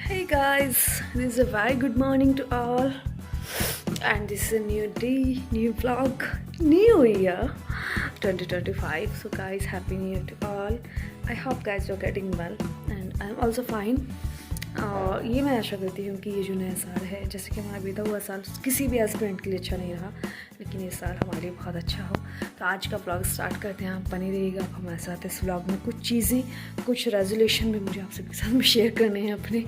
Hey guys, this is a very good morning to all, and this is a new day, new vlog, new year 2025. So, guys, happy new year to all. I hope guys you're getting well, and I'm also fine. और ये मैं आशा करती हूँ कि ये जो नया साल है, जैसे कि हमारा बीता हुआ साल किसी भी एस्पिरेंट के लिए अच्छा नहीं रहा, लेकिन ये साल हमारे लिए बहुत अच्छा हो। तो आज का ब्लॉग स्टार्ट करते हैं। आप बने रहिएगा आप हमारे साथ इस ब्लॉग में। कुछ चीज़ें, कुछ रेजोल्यूशन भी मुझे आप सबके साथ में शेयर करने हैं अपने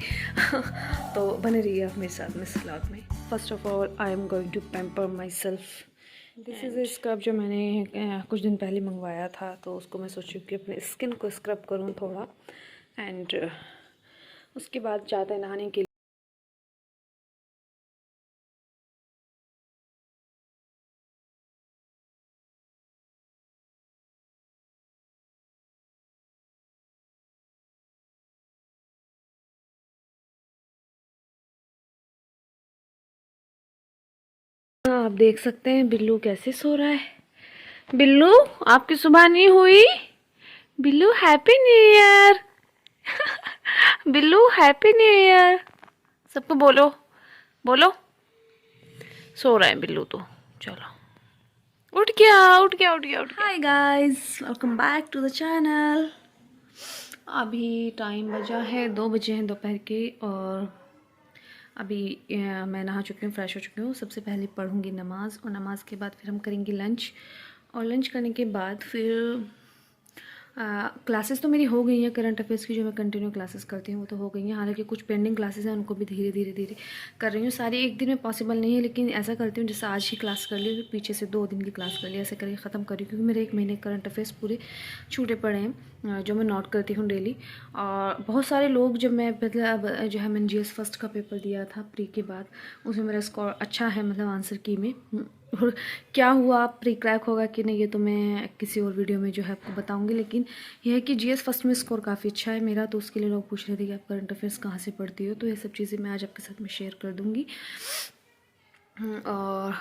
तो बने रहिए आप मेरे साथ में इस ब्लॉग में। First of all I am going to pamper myself. This is a scrub जो मैंने कुछ दिन पहले मंगवाया था, तो उसको मैं सोची कि अपने स्किन को स्क्रब करूँ थोड़ा, एंड उसके बाद जाते हैं नहाने के लिए। आप देख सकते हैं बिल्लू कैसे सो रहा है। बिल्लू, आपकी सुबह नहीं हुई? Billu happy new year. Billu happy new year. सबको बोलो बोलो। सो रहा है बिल्लू तो। चलो उठ गया उठ गया उठ गया उठ गया। Hi guys, welcome back to the channel. अभी टाइम बजा है 2 बजे हैं दोपहर के, और अभी मैं नहा चुकी हूँ, फ्रेश हो चुकी हूँ। सबसे पहले पढ़ूँगी नमाज़, और नमाज़ के बाद फिर हम करेंगे लंच, और लंच करने के बाद फिर क्लासेस तो मेरी हो गई हैं। करंट अफेयर्स की जो मैं कंटिन्यू क्लासेस करती हूँ वो तो हो गई हैं। हालांकि कुछ पेंडिंग क्लासेस हैं, उनको भी धीरे धीरे कर रही हूँ। सारी एक दिन में पॉसिबल नहीं है, लेकिन ऐसा करती हूँ जैसे आज ही क्लास कर ली, फिर पीछे से 2 दिन की क्लास कर ली, ऐसे करके ख़त्म करी, क्योंकि मेरे 1 महीने करंट अफेयर्स पूरे छूटे पड़े हैं जो मैं नोट करती हूँ डेली। और बहुत सारे लोग, जब मैं मतलब जो है मैंने GS फर्स्ट का पेपर दिया था प्री के बाद, उसमें मेरा स्कोर अच्छा है, मतलब आंसर की में। और क्या हुआ, प्री क्रैक होगा कि नहीं, ये तो मैं किसी और वीडियो में जो है आपको बताऊंगी। लेकिन यह है कि GS फर्स्ट में स्कोर काफ़ी अच्छा है मेरा, तो उसके लिए लोग पूछ रहे थे कि आप करंट अफेयर्स कहाँ से पढ़ती हो, तो ये सब चीज़ें मैं आज आपके साथ में शेयर कर दूँगी। और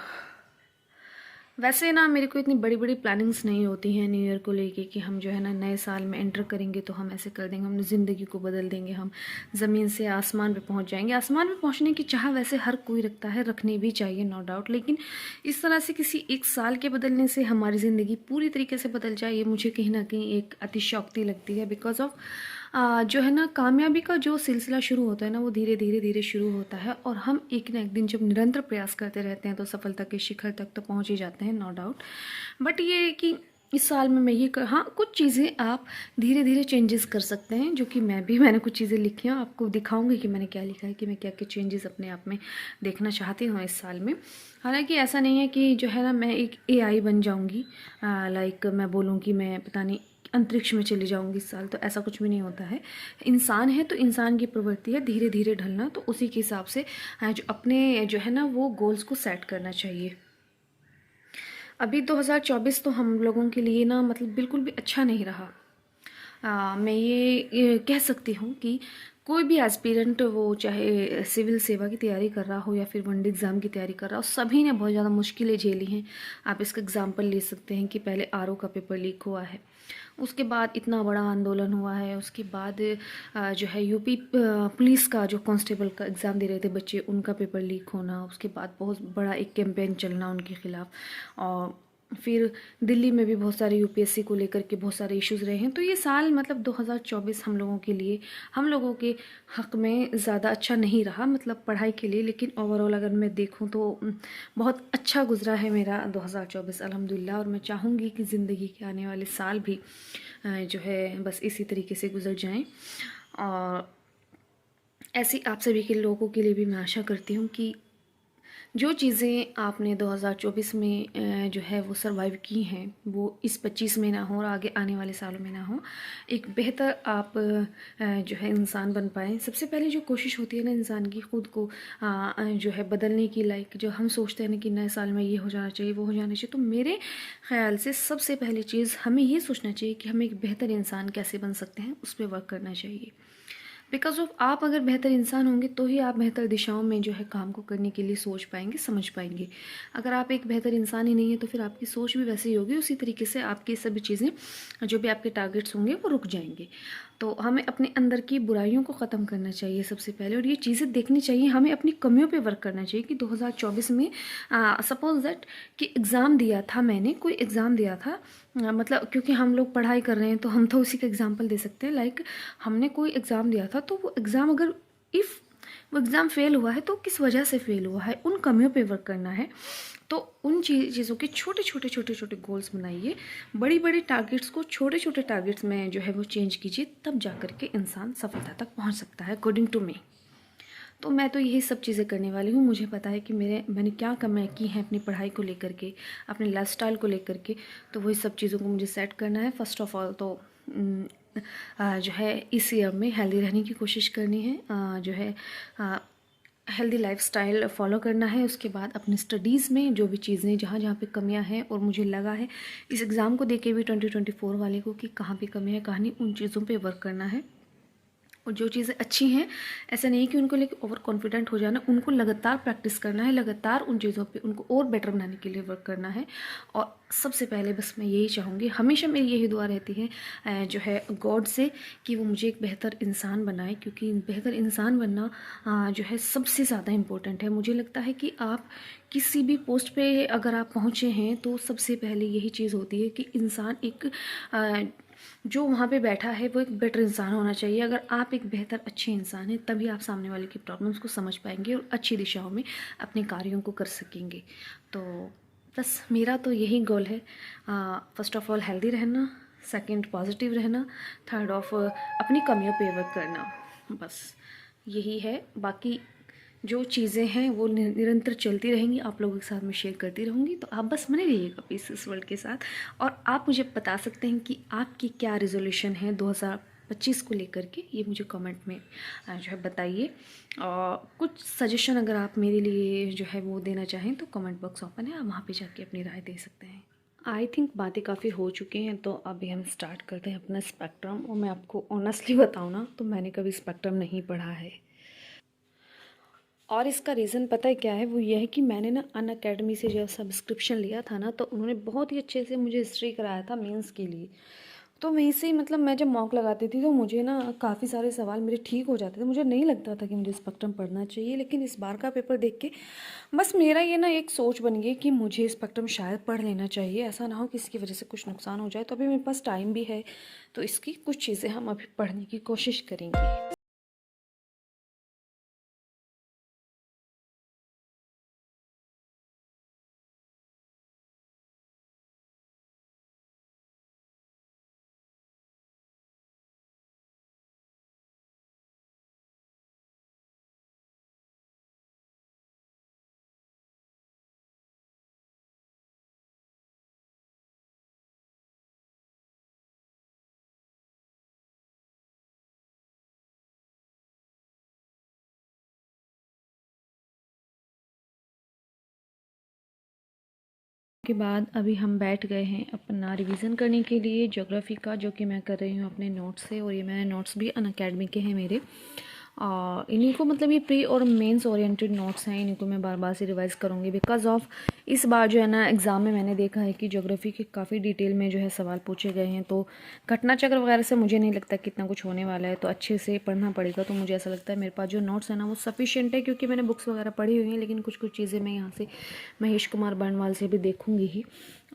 वैसे ना मेरे को इतनी बड़ी बड़ी प्लानिंग्स नहीं होती हैं न्यू ईयर को लेके कि हम जो है ना नए साल में एंटर करेंगे तो हम ऐसे कर देंगे, हम ज़िंदगी को बदल देंगे, हम ज़मीन से आसमान पे पहुंच जाएंगे। आसमान पे पहुंचने की चाह वैसे हर कोई रखता है, रखनी भी चाहिए, नो डाउट। लेकिन इस तरह से किसी एक साल के बदलने से हमारी ज़िंदगी पूरी तरीके से बदल जाए, ये मुझे कहीं ना कहीं एक अतिशयोक्ति लगती है। बिकॉज ऑफ जो है ना, कामयाबी का जो सिलसिला शुरू होता है ना, वो धीरे धीरे शुरू होता है, और हम एक ना एक दिन जब निरंतर प्रयास करते रहते हैं तो सफलता के शिखर तक तो पहुंच ही जाते हैं, नो डाउट। बट ये है कि इस साल में मैं ये हाँ, कुछ चीज़ें आप धीरे धीरे चेंजेस कर सकते हैं, जो कि मैंने कुछ चीज़ें लिखी हैं, आपको दिखाऊंगी कि मैंने क्या लिखा है, कि मैं क्या क्या चेंजेस अपने आप में देखना चाहती हूँ इस साल में। हालांकि ऐसा नहीं है कि जो है ना मैं एक AI बन जाऊँगी, लाइक मैं बोलूँ कि मैं पता नहीं अंतरिक्ष में चली जाऊंगी इस साल, तो ऐसा कुछ भी नहीं होता है। इंसान है तो इंसान की प्रवृत्ति है धीरे धीरे ढलना, तो उसी के हिसाब से जो अपने जो है ना वो गोल्स को सेट करना चाहिए। अभी 2024 तो हम लोगों के लिए ना मतलब बिल्कुल भी अच्छा नहीं रहा। मैं ये कह सकती हूँ कि कोई भी एस्पिरेंट, वो चाहे सिविल सेवा की तैयारी कर रहा हो या फिर वनडे एग्ज़ाम की तैयारी कर रहा हो, सभी ने बहुत ज़्यादा मुश्किलें झेली हैं। आप इसका एग्जाम्पल ले सकते हैं कि पहले RO का पेपर लीक हुआ है, उसके बाद इतना बड़ा आंदोलन हुआ है, उसके बाद जो है UP पुलिस का जो कांस्टेबल का एग्ज़ाम दे रहे थे बच्चे, उनका पेपर लीक होना, उसके बाद बहुत बड़ा एक कैंपेन चलना उनके ख़िलाफ़, और फिर दिल्ली में भी बहुत सारे UPSC को लेकर के बहुत सारे इश्यूज़ रहे हैं। तो ये साल मतलब 2024 हम लोगों के लिए, हम लोगों के हक़ में ज़्यादा अच्छा नहीं रहा, मतलब पढ़ाई के लिए। लेकिन ओवरऑल अगर मैं देखूं तो बहुत अच्छा गुजरा है मेरा 2024 अल्हम्दुलिल्लाह। और मैं चाहूँगी कि ज़िंदगी के आने वाले साल भी जो है बस इसी तरीके से गुजर जाएं। और ऐसी आप सभी के लोगों के लिए भी मैं आशा करती हूँ कि जो चीज़ें आपने 2024 में जो है वो सरवाइव की हैं, वो इस 25 में ना हो और आगे आने वाले सालों में ना हो। एक बेहतर आप जो है इंसान बन पाएँ। सबसे पहले जो कोशिश होती है ना इंसान की, ख़ुद को जो है बदलने की, लाइक जो हम सोचते हैं ना कि नए साल में ये हो जाना चाहिए, वो हो जाना चाहिए, तो मेरे ख़्याल से सबसे पहली चीज़ हमें ये सोचना चाहिए कि हम एक बेहतर इंसान कैसे बन सकते हैं, उस पर वर्क करना चाहिए। बिकॉज ऑफ आप अगर बेहतर इंसान होंगे तो ही आप बेहतर दिशाओं में जो है काम को करने के लिए सोच पाएंगे, समझ पाएंगे। अगर आप एक बेहतर इंसान ही नहीं है तो फिर आपकी सोच भी वैसी ही होगी, उसी तरीके से आपकी सभी चीज़ें, जो भी आपके टारगेट्स होंगे वो रुक जाएंगे। तो हमें अपने अंदर की बुराइयों को ख़त्म करना चाहिए सबसे पहले, और ये चीज़ें देखनी चाहिए, हमें अपनी कमियों पे वर्क करना चाहिए कि 2024 में सपोज दैट कि एग्ज़ाम दिया था, मैंने कोई एग्ज़ाम दिया था, मतलब क्योंकि हम लोग पढ़ाई कर रहे हैं तो हम तो उसी का एग्ज़ाम्पल दे सकते हैं। लाइक हमने कोई एग्ज़ाम दिया था, तो वो एग्ज़ाम अगर इफ़ वो एग्ज़ाम फ़ेल हुआ है तो किस वजह से फ़ेल हुआ है, उन कमियों पे वर्क करना है। तो उन चीज़ों के छोटे छोटे छोटे छोटे गोल्स बनाइए, बड़ी बड़ी टारगेट्स को छोटे छोटे टारगेट्स में जो है वो चेंज कीजिए, तब जा कर के इंसान सफलता तक पहुंच सकता है अकॉर्डिंग टू मी। तो मैं तो यही सब चीज़ें करने वाली हूँ। मुझे पता है कि मैंने क्या कमियाँ की हैं अपनी पढ़ाई को लेकर के, अपने लाइफस्टाइल को लेकर के, तो वही सब चीज़ों को मुझे सेट करना है। फर्स्ट ऑफ ऑल तो जो है इस ईयर में हेल्दी रहने की कोशिश करनी है, जो है हेल्दी लाइफस्टाइल फॉलो करना है। उसके बाद अपनी स्टडीज़ में जो भी चीज़ें जहाँ जहाँ पे कमियां हैं, और मुझे लगा है इस एग्ज़ाम को देके भी 2024 वाले को कि कहाँ पे कमी है कहाँ नहीं, उन चीज़ों पे वर्क करना है। और जो चीज़ें अच्छी हैं, ऐसा नहीं कि उनको लेकर ओवर कॉन्फिडेंट हो जाना, उनको लगातार प्रैक्टिस करना है, लगातार उन चीज़ों पे उनको और बेटर बनाने के लिए वर्क करना है। और सबसे पहले बस मैं यही चाहूँगी, हमेशा मेरी यही दुआ रहती है जो है गॉड से, कि वो मुझे एक बेहतर इंसान बनाए, क्योंकि बेहतर इंसान बनना जो है सबसे ज़्यादा इम्पोर्टेंट है। मुझे लगता है कि आप किसी भी पोस्ट पे अगर आप पहुँचे हैं तो सबसे पहले यही चीज़ होती है कि इंसान एक जो वहाँ पे बैठा है वो एक बेटर इंसान होना चाहिए। अगर आप एक बेहतर अच्छे इंसान हैं, तभी आप सामने वाले की प्रॉब्लम्स को समझ पाएंगे और अच्छी दिशाओं में अपने कार्यों को कर सकेंगे। तो बस मेरा तो यही गोल है, फर्स्ट ऑफ ऑल हेल्दी रहना, सेकंड पॉजिटिव रहना, थर्ड ऑफ अपनी कमियों पे वर्क करना, बस यही है। बाकी जो चीज़ें हैं वो निरंतर चलती रहेंगी, आप लोगों के साथ मैं शेयर करती रहूँगी। तो आप बस बने रहिएगा पीस इस वर्ल्ड के साथ। और आप मुझे बता सकते हैं कि आपकी क्या रेजोल्यूशन है 2025 को लेकर के, ये मुझे कमेंट में जो है बताइए। और कुछ सजेशन अगर आप मेरे लिए जो है वो देना चाहें तो कमेंट बॉक्स ओपन है, आप वहाँ पर जाके अपनी राय दे सकते हैं। आई थिंक बातें काफ़ी हो चुकी हैं, तो अभी हम स्टार्ट करते हैं अपना स्पेक्ट्रम। और मैं आपको ऑनेस्टली बताऊँ ना, तो मैंने कभी स्पेक्ट्रम नहीं पढ़ा है, और इसका रीज़न पता है क्या है, वो ये है कि मैंने ना अनअकैडमी से जब सब्सक्रिप्शन लिया था ना, तो उन्होंने बहुत ही अच्छे से मुझे हिस्ट्री कराया था मेंस के लिए। तो वहीं से ही मतलब मैं जब मॉक लगाती थी तो मुझे ना काफ़ी सारे सवाल मेरे ठीक हो जाते थे। मुझे नहीं लगता था कि मुझे स्पेक्ट्रम पढ़ना चाहिए, लेकिन इस बार का पेपर देख के बस मेरा ये ना एक सोच बन गई कि मुझे स्पेक्ट्रम शायद पढ़ लेना चाहिए। ऐसा ना हो कि इसकी वजह से कुछ नुकसान हो जाए। तो अभी मेरे पास टाइम भी है, तो इसकी कुछ चीज़ें हम अभी पढ़ने की कोशिश करेंगे। के बाद अभी हम बैठ गए हैं अपना रिवीजन करने के लिए ज्योग्राफी का, जो कि मैं कर रही हूँ अपने नोट्स से। और ये मैंने नोट्स भी अनअकैडमी के हैं मेरे, इन्हीं को मतलब ये प्री और मेंस ओरिएंटेड नोट्स हैं, इन्हीं को मैं बार बार से रिवाइज़ करूँगी। बिकॉज ऑफ इस बार जो है ना एग्ज़ाम में मैंने देखा है कि ज्योग्राफी के काफ़ी डिटेल में जो है सवाल पूछे गए हैं, तो घटना चक्र वगैरह से मुझे नहीं लगता कि इतना कुछ होने वाला है, तो अच्छे से पढ़ना पड़ेगा। तो मुझे ऐसा लगता है मेरे पास जो नोट्स है ना वो सफिशिएंट है, क्योंकि मैंने बुक्स वगैरह पढ़ी हुई हैं, लेकिन कुछ कुछ चीज़ें मैं यहाँ से महेश कुमार बर्नवाल से भी देखूँगी ही।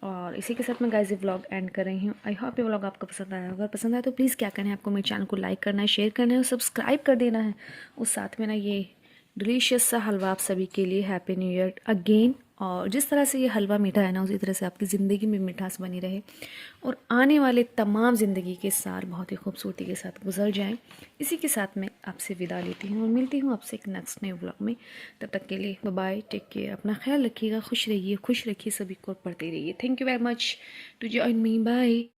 और इसी के साथ मैं गाइस ये व्लॉग एंड कर रही हूँ। आई होप ये व्लॉग आपको पसंद आया। अगर पसंद आया तो प्लीज़ क्या करना है आपको, मेरे चैनल को लाइक करना है, शेयर करना है और सब्सक्राइब कर देना है। उस साथ में ना ये डिलीशियस सा हलवा आप सभी के लिए हैप्पी न्यू ईयर अगेन। और जिस तरह से ये हलवा मीठा है ना, उसी तरह से आपकी ज़िंदगी में मिठास बनी रहे और आने वाले तमाम ज़िंदगी के साल बहुत ही खूबसूरती के साथ गुजर जाएं। इसी के साथ मैं आपसे विदा लेती हूँ और मिलती हूँ आपसे एक नेक्स्ट नए व्लॉग में। तब तक के लिए बाय बाय, टेक केयर, अपना ख्याल रखिएगा, खुश रहिए, खुश रखिए सभी को, पढ़ते रहिए। Thank you very much to join me, bye.